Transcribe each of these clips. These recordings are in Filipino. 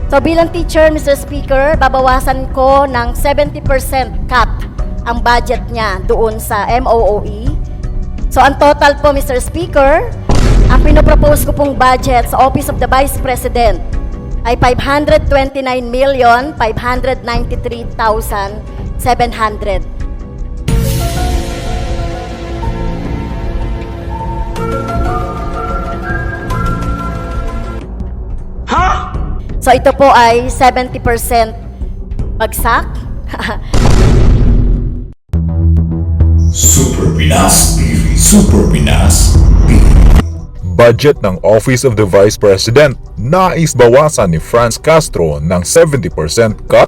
So bilang teacher, Mr. Speaker, babawasan ko ng 70% cut ang budget niya doon sa MOOE. So ang total po, Mr. Speaker, ang pinopropose ko pong budget sa Office of the Vice President ay 529,593,700. So ito po ay 70% bagsak. Super Pinas TV. Super Pinas TV. Budget ng Office of the Vice President, nais bawasan ni Franz Castro ng 70% cut?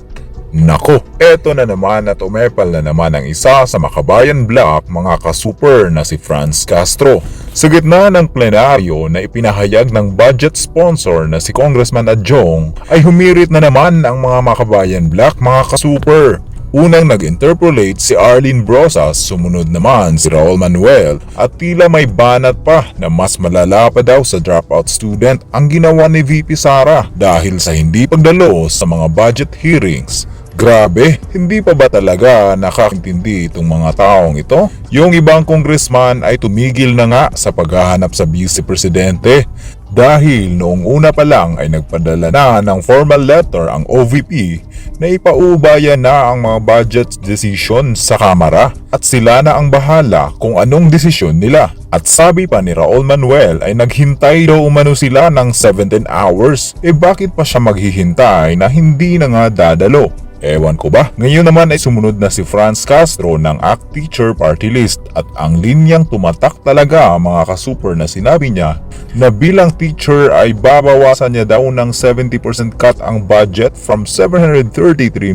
Nako, eto na naman at umepal na naman ang isa sa Makabayan Block mga kasuper na si Franz Castro. Sa gitna ng plenaryo na ipinahayag ng budget sponsor na si Congressman Adjong ay humirit na naman ang mga Makabayan Block mga kasuper. Unang nag-interpolate si Arlene Brosas, sumunod naman si Raul Manuel at tila may banat pa na mas malala pa daw sa dropout student ang ginawa ni VP Sara dahil sa hindi pagdalo sa mga budget hearings. Grabe, hindi pa ba talaga nakakaintindi itong mga taong ito? Yung ibang congressman ay tumigil na nga sa paghahanap sa vice presidente dahil noong una pa lang ay nagpadala na ng formal letter ang OVP na ipaubaya na ang mga budget decision sa Kamara at sila na ang bahala kung anong desisyon nila. At sabi pa ni Raul Manuel ay naghintay daw umano sila ng 17 hours. Bakit pa siya maghihintay na hindi na nga dadalo? Ewan ko ba? Ngayon naman ay sumunod na si Franz Castro ng ACT Teacher Party List at ang linyang tumatak talaga mga kasuper na sinabi niya na bilang teacher ay babawasan niya daw ng 70% cut ang budget from 733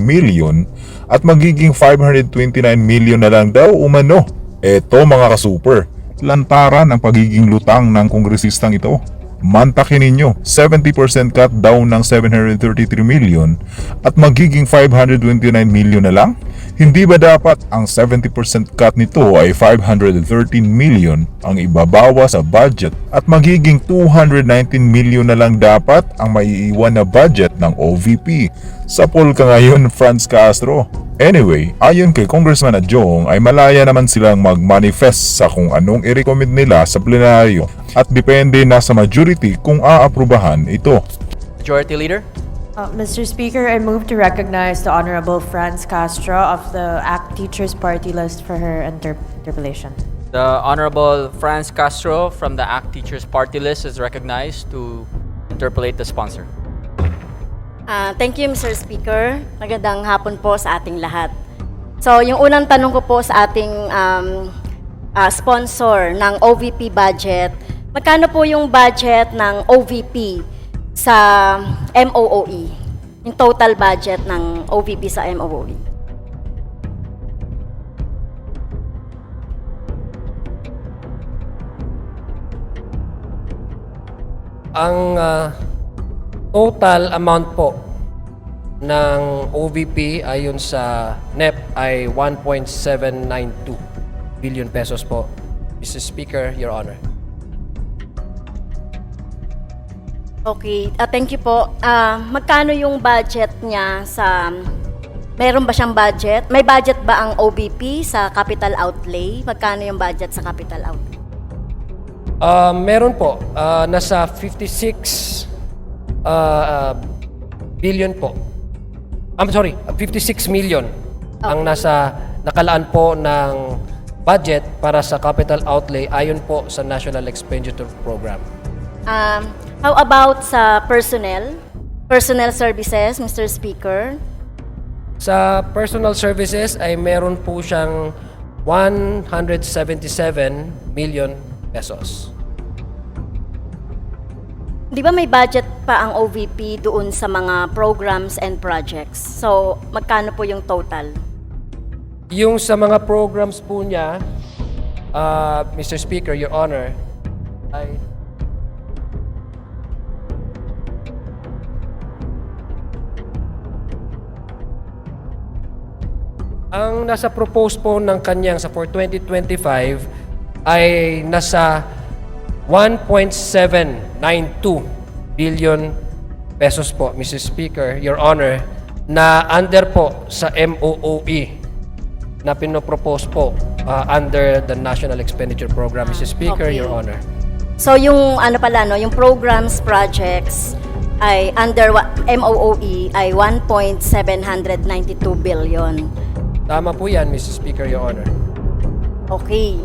million at magiging 529 million na lang daw umano. Eto mga kasuper, lantaran ang pagiging lutang ng kongresistang ito. Mantakin ninyo, 70% cut down ng 733 million at magiging 529 million na lang? Hindi ba dapat ang 70% cut nito ay 513 million ang ibabawa sa budget at magiging 219 million na lang dapat ang maiiwan na budget ng OVP? Sapol ka ngayon, Franz Castro. Anyway, ayon kay Congressman Adjong ay malaya naman silang mag-manifest sa kung anong i-recommend nila sa plenaryo at depende na sa majority kung aaprubahan ito. Majority Leader. Mr. Speaker, I move to recognize the Honorable Franz Castro of the ACT Teachers Party List for her interpellation. The Honorable Franz Castro from the ACT Teachers Party List is recognized to interpolate the sponsor. Thank you, Mr. Speaker. Magandang hapon po sa ating lahat. So, yung unang tanong ko po sa ating sponsor ng OVP budget, magkano po yung budget ng OVP sa MOOE? Yung total budget ng OVP sa MOOE? Ang total amount po ng OVP ayon sa NEP ay 1.792 billion pesos po. Mr. Speaker, Your Honor. Okay, thank you po. Magkano yung budget niya sa... Meron ba siyang budget? May budget ba ang OVP sa capital outlay? Magkano yung budget sa capital outlay? Meron po. Nasa 56 billion po. I'm sorry, 56 million ang nakalaan po ng budget para sa capital outlay ayon po sa National Expenditure Program. How about sa personnel? Personnel services, Mr. Speaker? Sa personal services ay meron po siyang 177 million pesos. Di ba may budget pa ang OVP doon sa mga programs and projects? So, magkano po yung total? Yung sa mga programs po niya, Mr. Speaker, Your Honor, ay ang nasa propose po ng kanyang sa for 2025 ay nasa 1.792 billion pesos po, Mrs. Speaker, Your Honor, na under po sa MOOE na pinopropose po under the National Expenditure Program, Mrs. Speaker, Okay. Your Honor. So yung ano pala no, yung programs projects ay under MOOE ay 1.792 billion. Tama po yan, Mrs. Speaker, Your Honor. Okay.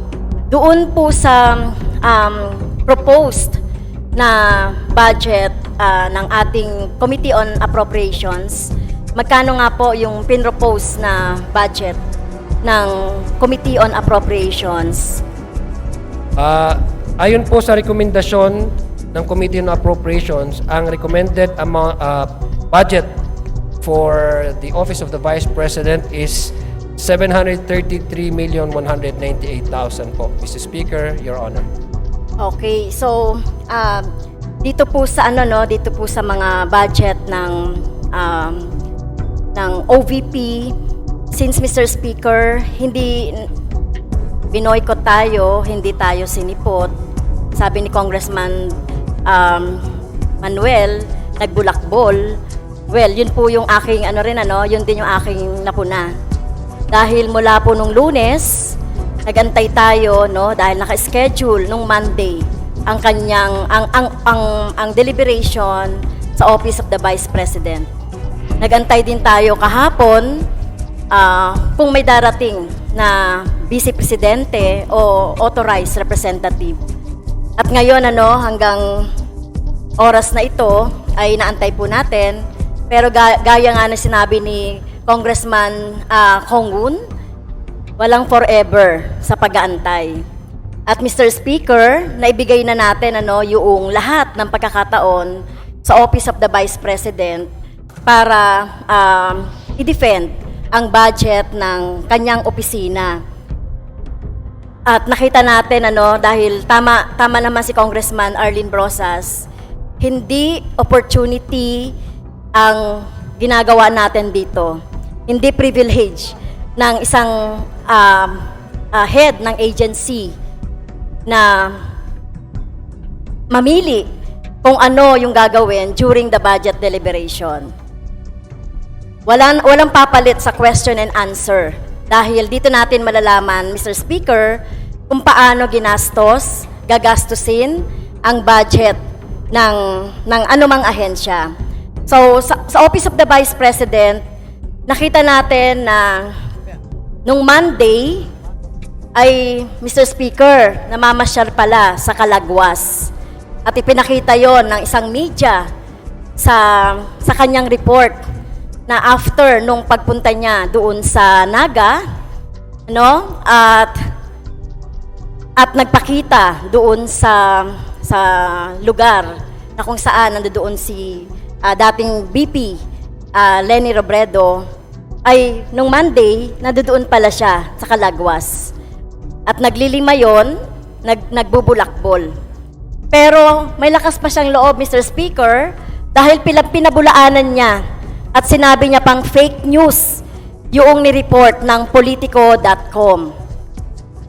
Doon po sa proposed na budget ng ating Committee on Appropriations, magkano nga po yung pinropose na budget ng Committee on Appropriations? Ayon po sa rekomendasyon ng Committee on Appropriations, ang recommended budget for the Office of the Vice President is 733,198,000 po. Mr. Speaker, Your Honor. Okay, so dito po sa ano no, dito po sa mga budget ng OVP, since Mr. Speaker, hindi binoykot tayo, hindi tayo sinipot. Sabi ni Congressman Manuel, nagbulakbol. Well, yun po yung aking ano rin ano, yun din yung aking napuna. Dahil mula po nung Lunes, nagantay tayo no dahil naka-schedule nung Monday ang kanyang ang deliberation sa Office of the Vice President. Nagantay din tayo kahapon kung may darating na Vice Presidente o authorized representative. At ngayon ano hanggang oras na ito ay naantay po natin, pero gaya nga na sinabi ni Congressman Konggun, walang forever sa pag-aantay. At Mr. Speaker, naibigay na natin ano yung lahat ng pagkakataon sa Office of the Vice President para i-defend ang budget ng kanyang opisina. At nakita natin ano dahil tama naman si Congressman Arlene Brosas, hindi opportunity ang ginagawa natin dito. Hindi privilege ng isang head ng agency na mamili kung ano yung gagawin during the budget deliberation. Walang papalit sa question and answer dahil dito natin malalaman, Mr. Speaker, kung paano gagastusin ang budget ng anumang ahensya. So, sa Office of the Vice President, nakita natin na nung Monday ay Mr. Speaker, namamasyal pala sa Calagwas. At ipinakita yon ng isang media sa kanyang report na after nung pagpunta niya doon sa Naga, no? At nagpakita doon sa lugar na kung saan nandoon si dating BP Leni Robredo, ay nung Monday nandoon pala siya sa Calagwas. At naglilima yon, nagbubulakbol. Pero may lakas pa siyang loob, Mr. Speaker, dahil pinabulaanan niya at sinabi niya pang fake news yung ni-report ng Politico.com.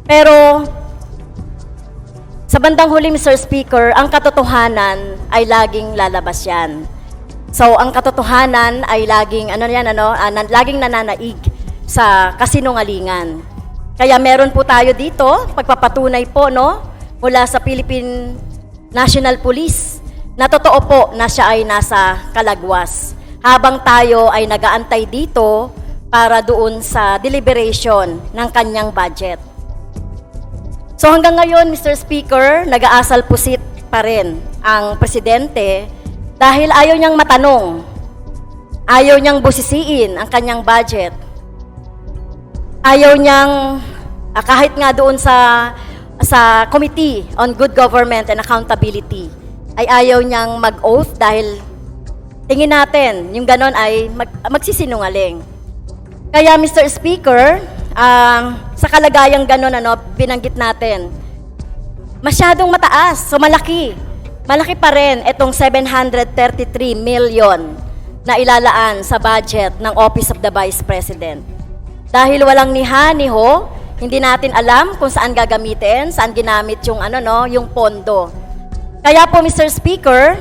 Pero sa bandang huli, Mr. Speaker, ang katotohanan ay laging lalabas yan. So, ang katotohanan ay laging laging nananaig sa kasinungalingan. Kaya meron po tayo dito, pagpapatunay po, no, mula sa Philippine National Police, na totoo po na siya ay nasa Calagwas. Habang tayo ay nagaantay dito para doon sa deliberation ng kanyang budget. So hanggang ngayon, Mr. Speaker, nag-aasal pusit pa rin ang presidente dahil ayaw niyang matanong, ayaw niyang busisiin ang kanyang budget. Ayaw niyang, kahit nga doon sa Committee on Good Government and Accountability, ay ayaw niyang mag-oath dahil tingin natin, yung ganon ay magsisinungaling. Kaya Mr. Speaker, sa kalagayang ganon binanggit natin, masyadong mataas, so malaki. Malaki pa rin itong 733 million na ilalaan sa budget ng Office of the Vice President. Dahil walang niha-niho, hindi natin alam kung saan gagamitin, saan ginamit yung yung pondo. Kaya po Mr. Speaker,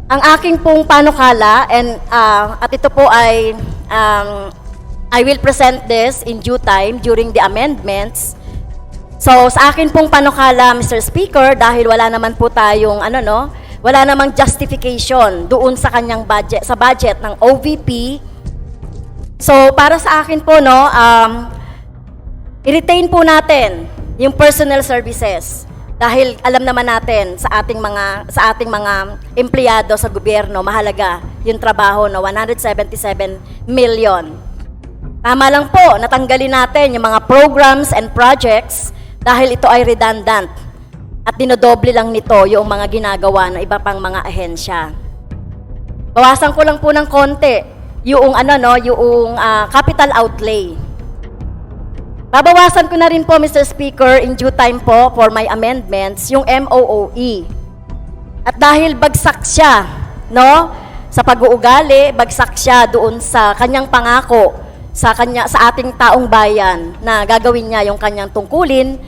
Ang aking pong panukala, at ito po ay, I will present this in due time during the amendments. So, sa akin pong panukala, Mr. Speaker, dahil wala naman po tayong, wala namang justification doon sa kanyang budget, sa budget ng OVP. So, para sa akin po, i-retain po natin yung personnel services. Dahil alam naman natin sa ating mga empleyado sa gobyerno, mahalaga yung trabaho na 177 million. Tama lang po, natanggalin natin yung mga programs and projects dahil ito ay redundant at dinodoble lang nito yung mga ginagawa ng iba pang mga ahensya. Bawasan ko lang po ng konti yung capital outlay. Babawasan ko na rin po, Mr. Speaker, in due time po for my amendments, yung MOOE. At dahil bagsak siya, sa pag-uugali, bagsak siya doon sa kanyang pangako sa ating taong bayan na gagawin niya yung kanyang tungkulin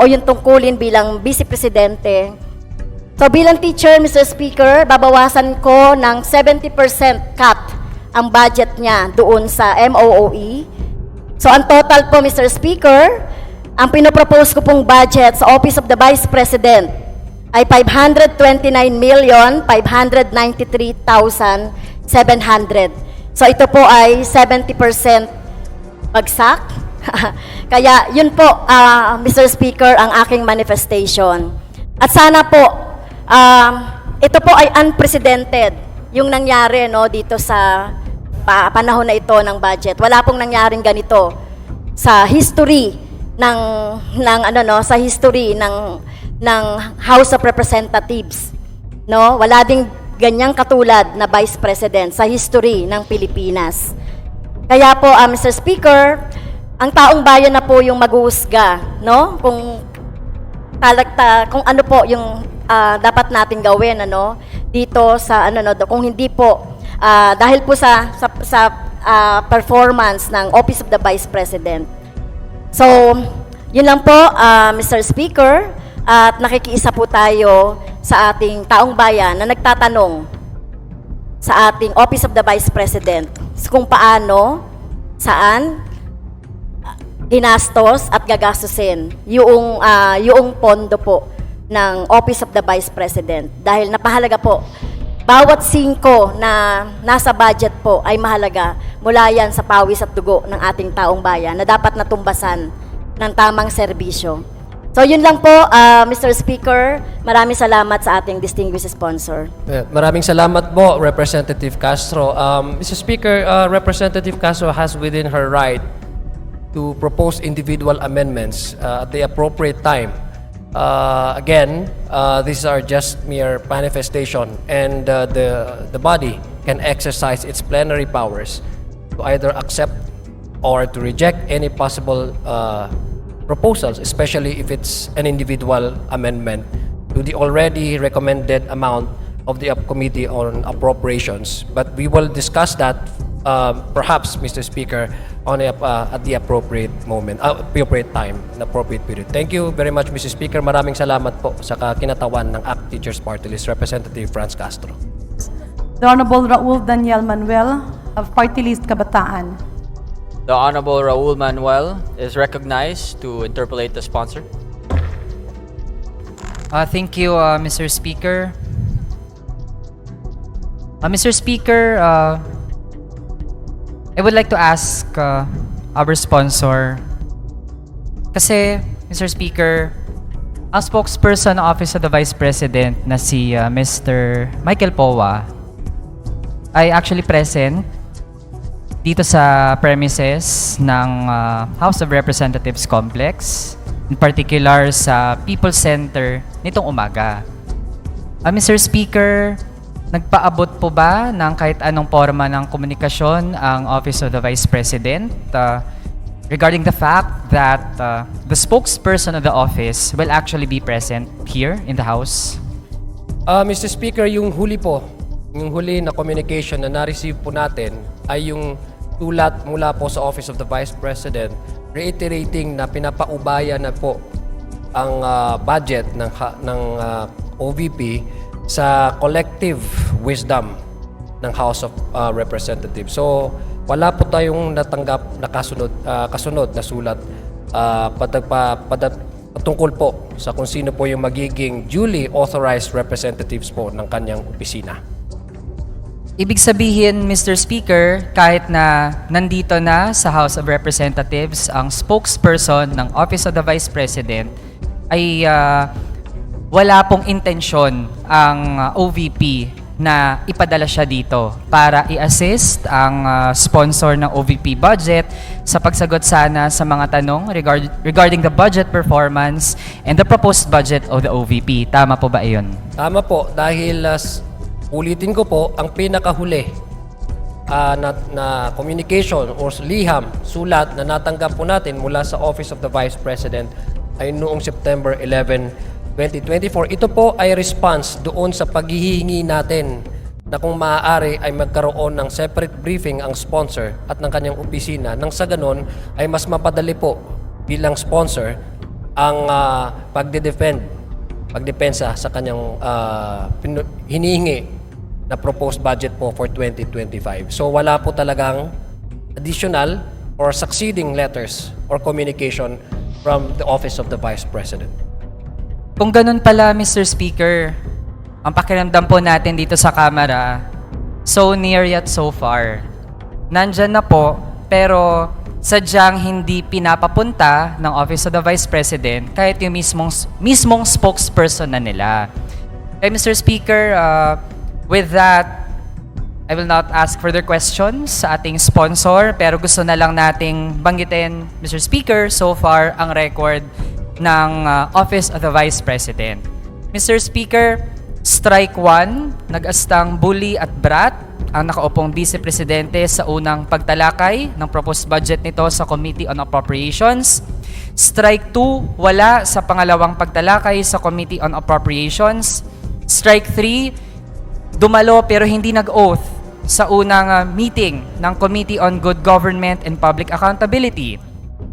o yung tungkulin bilang Vice Presidente. So bilang teacher, Mr. Speaker, babawasan ko ng 70% cut ang budget niya doon sa MOOE. So, ang total po, Mr. Speaker, ang pinopropose ko pong budget sa Office of the Vice President ay 529,593,700. So, ito po ay 70% bagsak. Kaya, yun po, Mr. Speaker, ang aking manifestation. At sana po, ito po ay unprecedented yung nangyari dito sa panahon na ito ng budget. Wala pong nangyaring ganito sa history ng House of Representatives. Wala ding ganyang katulad na Vice President sa history ng Pilipinas. Kaya po, Mr. Speaker, ang taong bayan na po yung maghuhusga, kung ano po yung dapat natin gawin dito sa kung hindi po dahil po sa performance ng Office of the Vice President. So, yun lang po, Mr. Speaker, at nakikiisa po tayo sa ating taong bayan na nagtatanong sa ating Office of the Vice President kung paano, saan, ginastos at gagastusin yung pondo po ng Office of the Vice President. Dahil napahalaga po, bawat 5 na nasa budget po ay mahalaga mula yan sa pawis at dugo ng ating taong bayan na dapat natumbasan ng tamang serbisyo. So yun lang po, Mr. Speaker. Maraming salamat sa ating distinguished sponsor. Maraming salamat po, Representative Castro. Mr. Speaker, Representative Castro has within her right to propose individual amendments at the appropriate time. Again, these are just mere manifestation, and the body can exercise its plenary powers to either accept or to reject any possible proposals, especially if it's an individual amendment to the already recommended amount of the Committee on Appropriations. But we will discuss that perhaps, Mr. Speaker, at the appropriate moment, appropriate time, and appropriate period. Thank you very much, Mr. Speaker. Maraming salamat po sa kinatawan ng ACT Teachers Party List, Representative Franz Castro. The Honorable Raul Daniel Manuel of Party List Kabataan. The Honorable Raul Manuel is recognized to interpolate the sponsor. Thank you, Mr. Speaker. Mr. Speaker, I would like to ask our sponsor, kasi, Mr. Speaker, ang spokesperson ng Office of the Vice President na si Mr. Michael Powa ay actually present dito sa premises ng House of Representatives Complex, in particular sa People's Center nitong umaga. Mr. Speaker, nagpaabot po ba ng kahit anong forma ng komunikasyon ang Office of the Vice President regarding the fact that the spokesperson of the office will actually be present here in the House? Mr. Speaker, yung huli na communication na na-receive po natin ay yung tulat mula po sa Office of the Vice President reiterating na pinapaubaya na po ang budget ng OVP sa collective wisdom ng House of Representatives. So, wala po tayong natanggap na kasunod na sulat patungkol po sa kung sino po yung magiging duly authorized representatives po ng kanyang opisina. Ibig sabihin, Mr. Speaker, kahit na nandito na sa House of Representatives ang spokesperson ng Office of the Vice President, ay wala pong intensyon ang OVP na ipadala siya dito para i-assist ang sponsor ng OVP budget sa pagsagot sana sa mga tanong regarding the budget performance and the proposed budget of the OVP. Tama po ba iyon? Tama po, dahil ulitin ko po, ang pinakahuli na communication or liham, sulat na natanggap po natin mula sa Office of the Vice President ay noong September 11, 2024. Ito po ay response doon sa paghihingi natin na kung maaari ay magkaroon ng separate briefing ang sponsor at ng kanyang opisina nang sa ganon ay mas mapadali po bilang sponsor ang pagdepensa sa kanyang hinihingi na proposed budget po for 2025. So wala po talagang additional or succeeding letters or communication from the Office of the Vice President. Kung ganun pala, Mr. Speaker, ang pakiramdam po natin dito sa Kamara, so near yet so far. Nandyan na po, pero sadyang hindi pinapapunta ng Office of the Vice President kahit yung mismong spokesperson na nila. Kaya Mr. Speaker, with that, I will not ask further questions sa ating sponsor, pero gusto na lang nating banggitin, Mr. Speaker, so far ang record ng Office of the Vice President. Mr. Speaker, strike 1, nag-astang bully at brat ang nakaupong Vice Presidente sa unang pagtalakay ng proposed budget nito sa Committee on Appropriations. Strike 2, wala sa pangalawang pagtalakay sa Committee on Appropriations. Strike 3, dumalo pero hindi nag-oath sa unang meeting ng Committee on Good Government and Public Accountability.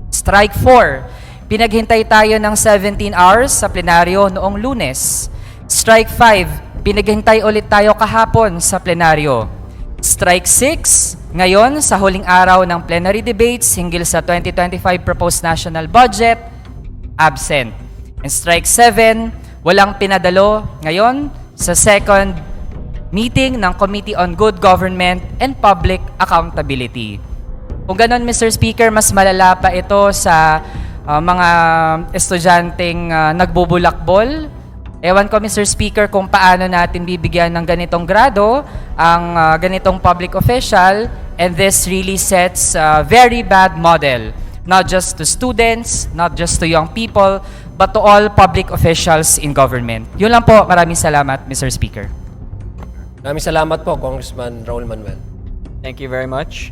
Strike 4, pinaghintay tayo ng 17 hours sa plenaryo noong Lunes. Strike 5, pinaghintay ulit tayo kahapon sa plenaryo. Strike 6, ngayon sa huling araw ng plenary debates hinggil sa 2025 proposed national budget, absent. And strike 7, walang pinadalo ngayon sa second meeting ng Committee on Good Government and Public Accountability. Kung ganon, Mr. Speaker, mas malala pa ito sa mga estudyanteng nagbubulakbol. Ewan ko, Mr. Speaker, kung paano natin bibigyan ng ganitong grado ang ganitong public official, and this really sets a very bad model, not just to students, not just to young people, but to all public officials in government. Yun lang po. Maraming salamat, Mr. Speaker. Maraming salamat po, Congressman Raul Manuel. Thank you very much.